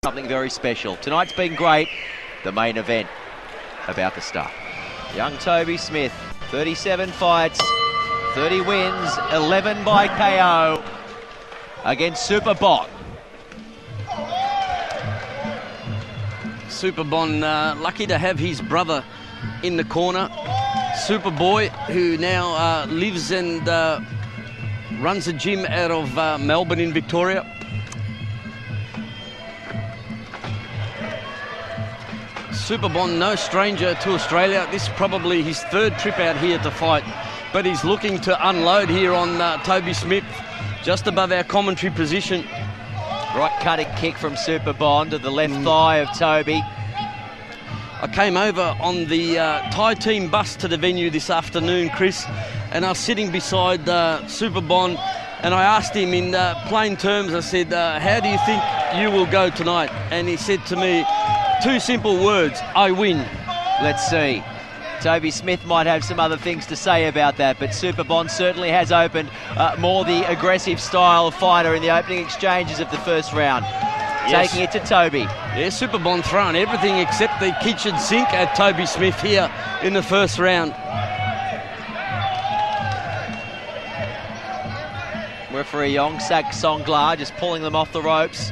something very special. Tonight's been great. The main event about to start. Young Toby Smith, 37 fights, 30 wins, 11 by KO against Superbon. Superbon, lucky to have his brother in the corner. Superboy, who now lives and runs a gym out of Melbourne in Victoria. Superbon, no stranger to Australia. This is probably his third trip out here to fight, but he's looking to unload here on Toby Smith, just above our commentary position. Right cutting kick from Superbon to the left thigh of Toby. I came over on the Thai team bus to the venue this afternoon, Chris, and I was sitting beside Superbon, and I asked him in plain terms, I said, how do you think you will go tonight? And he said to me, two simple words: I win. Let's see. Toby Smith might have some other things to say about that, but Superbon certainly has opened more the aggressive style of fighter in the opening exchanges of the first round. Yes. Taking it to Toby. Yeah, Superbon throwing everything except the kitchen sink at Toby Smith here in the first round. Referee Yongsak Songla just pulling them off the ropes.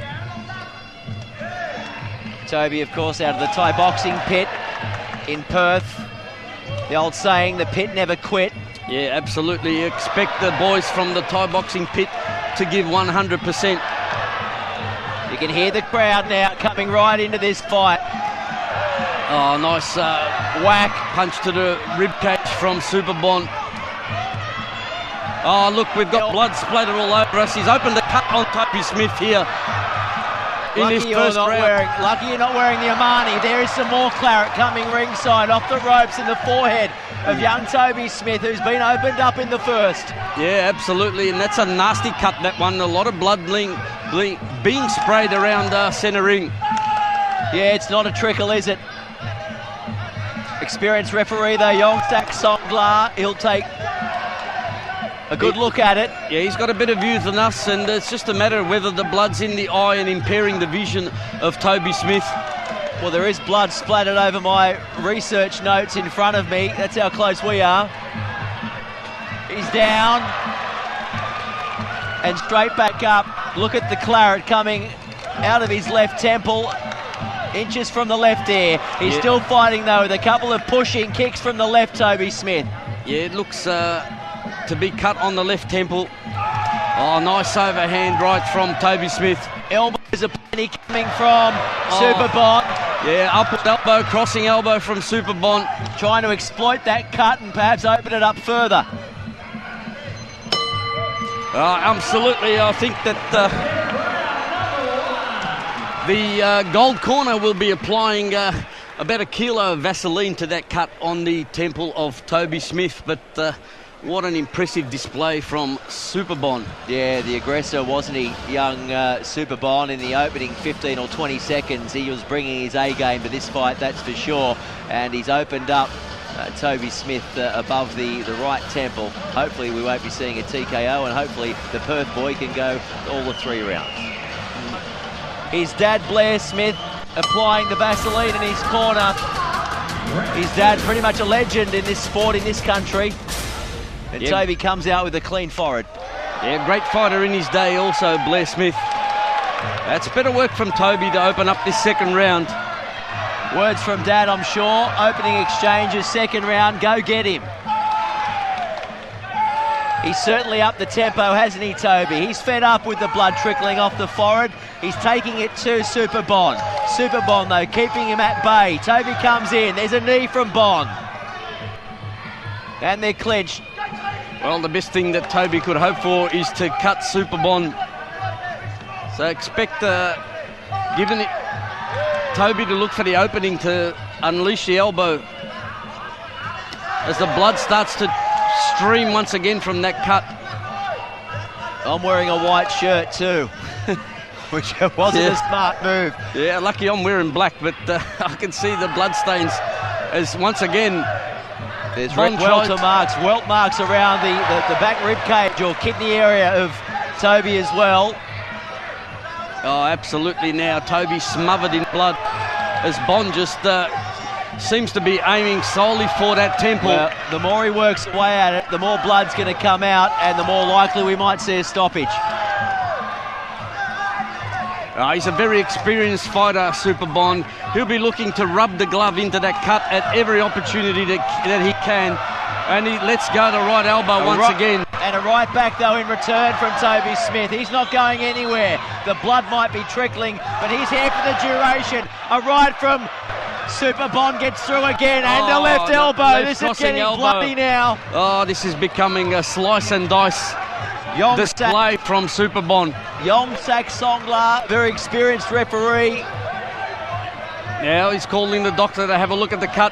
Toby, of course, out of the Thai boxing pit in Perth. The old saying, the pit never quit. Yeah, absolutely. You expect the boys from the Thai boxing pit to give 100%. You can hear the crowd now coming right into this fight. Oh, nice whack punch to the ribcage from Superbon. Oh, look, we've got blood splattered all over us. He's opened the cut on Toby Smith here. Lucky you're not wearing the Armani. There is some more claret coming ringside off the ropes in the forehead of young Toby Smith, who's been opened up in the first. Yeah, absolutely, and that's a nasty cut, that one. A lot of blood being sprayed around centre ring. Yeah, it's not a trickle, is it? Experienced referee though, Yongsak Songla. He'll take a good look at it. Yeah, he's got a bit of youth in us, and it's just a matter of whether the blood's in the eye and impairing the vision of Toby Smith. Well, there is blood splattered over my research notes in front of me. That's how close we are. He's down and straight back up. Look at the claret coming out of his left temple, inches from the left ear. He's still fighting though with a couple of pushing kicks from the left, Toby Smith. Yeah, it looks to be cut on the left temple. Oh, nice overhand right from Toby Smith. Elbows are plenty coming from Superbon. Yeah, upward elbow, crossing elbow from Superbon. Trying to exploit that cut and perhaps open it up further. Absolutely, I think that the Gold Corner will be applying about a kilo of Vaseline to that cut on the temple of Toby Smith, but what an impressive display from Superbon. Yeah, the aggressor, wasn't he, young Superbon, in the opening 15 or 20 seconds. He was bringing his A game to this fight, that's for sure. And he's opened up Toby Smith above the right temple. Hopefully we won't be seeing a TKO, and hopefully the Perth boy can go all the 3 rounds. His dad, Blair Smith, applying the Vaseline in his corner. His dad, pretty much a legend in this sport, in this country. And Toby comes out with a clean forehead. Yeah, great fighter in his day also, Blair Smith. That's better work from Toby to open up this second round. Words from Dad, I'm sure. Opening exchanges, second round, go get him. He's certainly upped the tempo, hasn't he, Toby? He's fed up with the blood trickling off the forehead. He's taking it to Superbon. Superbon, though, keeping him at bay. Toby comes in. There's a knee from Bon. And they're clinched. Well, the best thing that Toby could hope for is to cut Superbon. So expect, given it, Toby to look for the opening to unleash the elbow as the blood starts to stream once again from that cut. I'm wearing a white shirt too, which wasn't a smart move. Yeah, lucky I'm wearing black, but I can see the blood stains as once again. There's welt marks around the back rib cage or kidney area of Toby as well. Oh, absolutely now. Toby smothered in blood as Bond just seems to be aiming solely for that temple. Well, the more he works away at it, the more blood's going to come out and the more likely we might see a stoppage. He's a very experienced fighter, Superbon. He'll be looking to rub the glove into that cut at every opportunity that he can. And he lets go the right elbow once again. And a right back, though, in return from Toby Smith. He's not going anywhere. The blood might be trickling, but he's here for the duration. A right from Superbon gets through again, and a left elbow. This is getting bloody now. Oh, this is becoming a slice and dice display from Superbon. Yongsak Songla, very experienced referee. Now he's calling the doctor to have a look at the cut.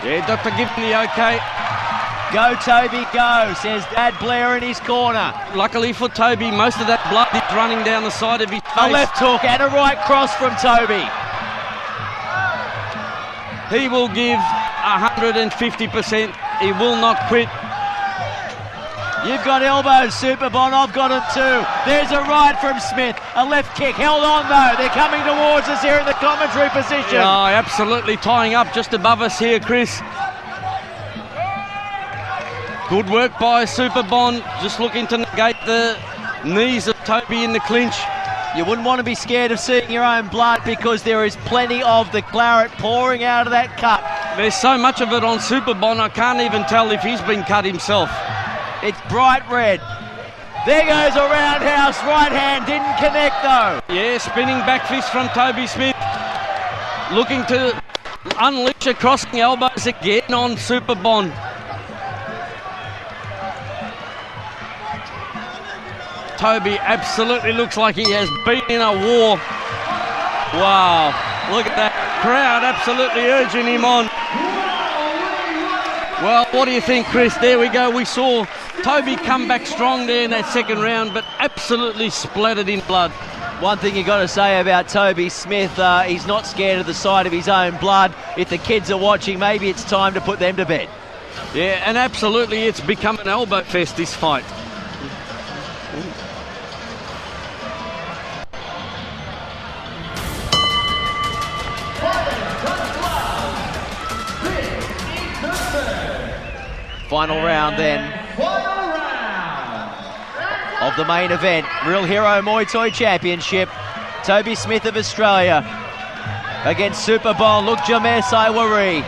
Yeah, doctor, give him the okay. Go, Toby, go, says Dad Blair in his corner. Luckily for Toby, most of that blood is running down the side of his face. A left hook and a right cross from Toby. He will give 150%. He will not quit. You've got elbows, Superbon. I've got them too. There's a right from Smith. A left kick. Held on, though. They're coming towards us here in the commentary position. Oh, absolutely tying up just above us here, Chris. Good work by Superbon. Just looking to negate the knees of Toby in the clinch. You wouldn't want to be scared of seeing your own blood because there is plenty of the claret pouring out of that cut. There's so much of it on Superbon, I can't even tell if he's been cut himself. It's bright red. There goes a roundhouse. Right hand didn't connect, though. Yeah, spinning back fist from Toby Smith. Looking to unleash a crossing elbows again on Superbon. Toby absolutely looks like he has been in a war. Wow, look at that crowd absolutely urging him on. Well, what do you think, Chris? There we go. We saw Toby come back strong there in that second round, but absolutely splattered in blood. One thing you got to say about Toby Smith, he's not scared of the sight of his own blood. If the kids are watching, maybe it's time to put them to bed. Yeah, and absolutely it's become an elbow fest, this fight. Final round then of the main event, Real Hero Muay Thai Championship. Toby Smith of Australia against Superbon Lookjaomaesaivaree.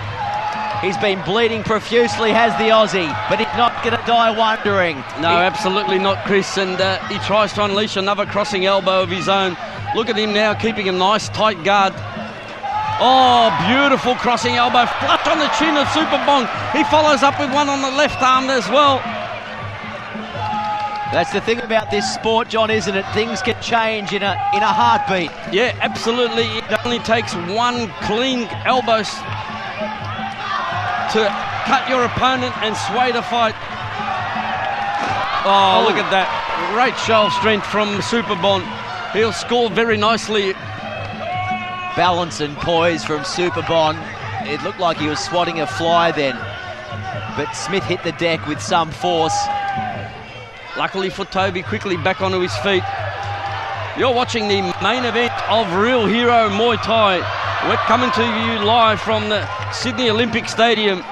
He's been bleeding profusely, has the Aussie, but he's not going to die wondering. No, absolutely not, Chris, and he tries to unleash another crossing elbow of his own. Look at him now, keeping a nice tight guard. Oh, beautiful crossing elbow, flush on the chin of Superbon. He follows up with one on the left arm as well. That's the thing about this sport, John, isn't it? Things can change in a heartbeat. Yeah, absolutely. It only takes one clean elbow to cut your opponent and sway the fight. Oh, look at that. Great show of strength from Superbon. He'll score very nicely. Balance and poise from Superbon. It looked like he was swatting a fly then, but Smith hit the deck with some force. Luckily for Toby, quickly back onto his feet. You're watching the main event of Real Hero Muay Thai. We're coming to you live from the Sydney Olympic Stadium.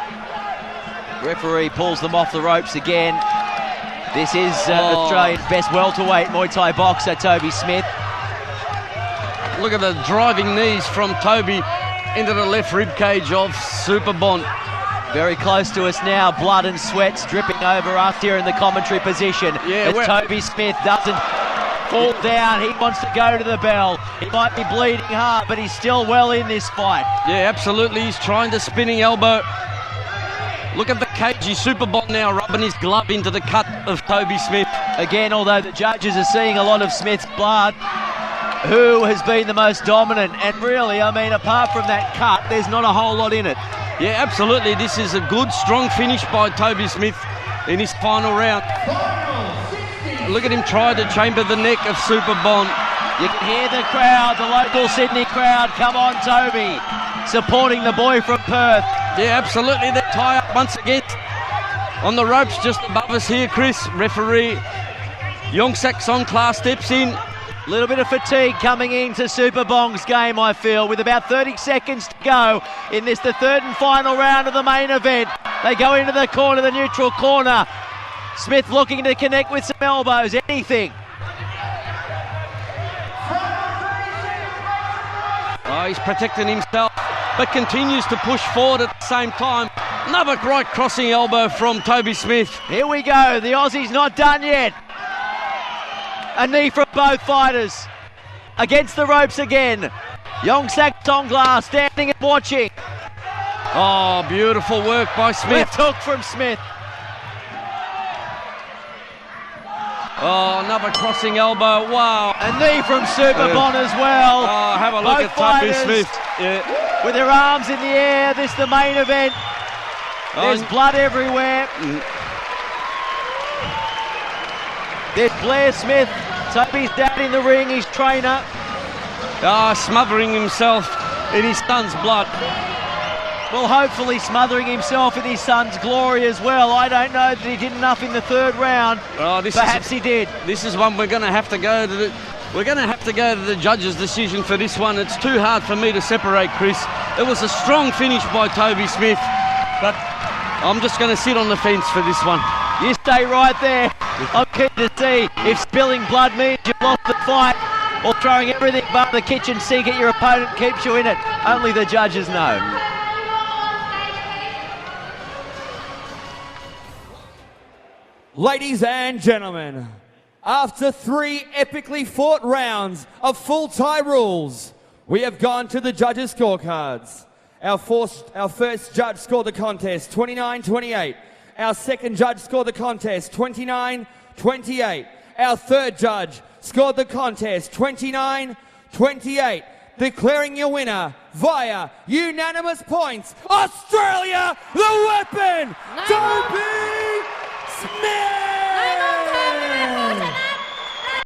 Referee pulls them off the ropes again. This is Australia's best welterweight Muay Thai boxer, Toby Smith. Look at the driving knees from Toby into the left rib cage of Superbon. Very close to us now, blood and sweats dripping over us here in the commentary position. Yeah, as Toby Smith doesn't fall down, he wants to go to the bell. He might be bleeding hard, but he's still well in this fight. Yeah, absolutely, he's trying the spinning elbow. Look at the cagey Superbon now rubbing his glove into the cut of Toby Smith. Again, although the judges are seeing a lot of Smith's blood, who has been the most dominant? And really, I mean, apart from that cut, there's not a whole lot in it. Yeah, absolutely. This is a good, strong finish by Toby Smith in his final round. Look at him try to chamber the neck of Superbon. You can hear the crowd, the local Sydney crowd. Come on, Toby. Supporting the boy from Perth. Yeah, absolutely. They tie up once again. On the ropes just above us here, Chris, referee Yongsak Songkla steps in. A little bit of fatigue coming into Superbon's game, I feel, with about 30 seconds to go in this, the third and final round of the main event. They go into the corner, the neutral corner. Smith looking to connect with some elbows, anything. Oh, he's protecting himself, but continues to push forward at the same time. Another right crossing elbow from Toby Smith. Here we go, the Aussie's not done yet. A knee from both fighters. Against the ropes again. Yongsak Songkla standing and watching. Oh, beautiful work by Smith. Left hook from Smith. Oh, another crossing elbow, wow. A knee from Superbon as well. Oh, have a look both at Toby fighters Smith. Yeah. with their arms in the air. This is the main event. There's blood everywhere. There's Blair Smith, Toby's dad in the ring, his trainer. Smothering himself in his son's blood. Well, hopefully smothering himself in his son's glory as well. I don't know that he did enough in the third round. Perhaps he did. This is one we're going to have to go to. We're going to have to go to the judge's decision for this one. It's too hard for me to separate, Chris. It was a strong finish by Toby Smith, but I'm just going to sit on the fence for this one. You stay right there. I'm keen to see if spilling blood means you've lost the fight or throwing everything but the kitchen sink at your opponent keeps you in it. Only the judges know. Ladies and gentlemen, after 3 epically fought rounds of full Thai rules, we have gone to the judges' scorecards. Our first judge scored the contest 29-28. Our second judge scored the contest 29-28. Our third judge scored the contest 29-28. Declaring your winner via unanimous points, Australia, the weapon, Toby!